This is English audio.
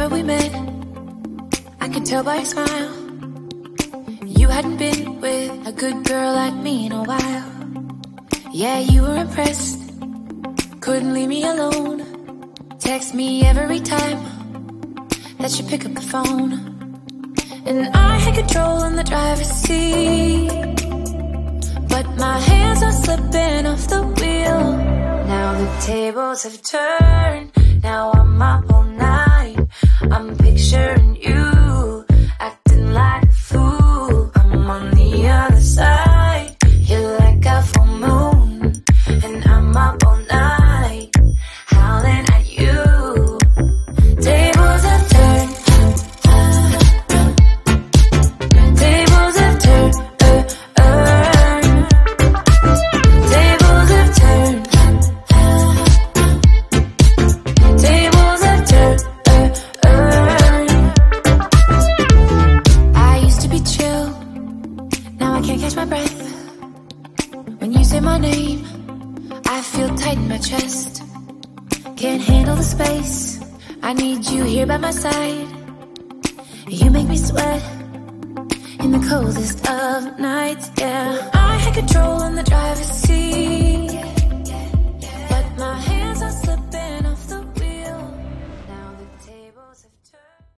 Remember we met, I could tell by your smile. You hadn't been with a good girl like me in a while. Yeah, you were impressed, couldn't leave me alone. Text me every time that you pick up the phone. And I had control in the driver's seat, but my hands are slipping off the wheel. Now the tables have turned, now I'm up all night. I'm picturing you, acting like a fool. I'm on the other side, you're like a full moon, and I'm up all night, howling at you. Tables have turned, tables have turned, tables have turned, tables have turned. I used to be chill, now I can't catch my breath. When you say my name, I feel tight in my chest. Can't handle the space, I need you here by my side. You make me sweat in the coldest of nights, yeah. I had control in the driver's seat,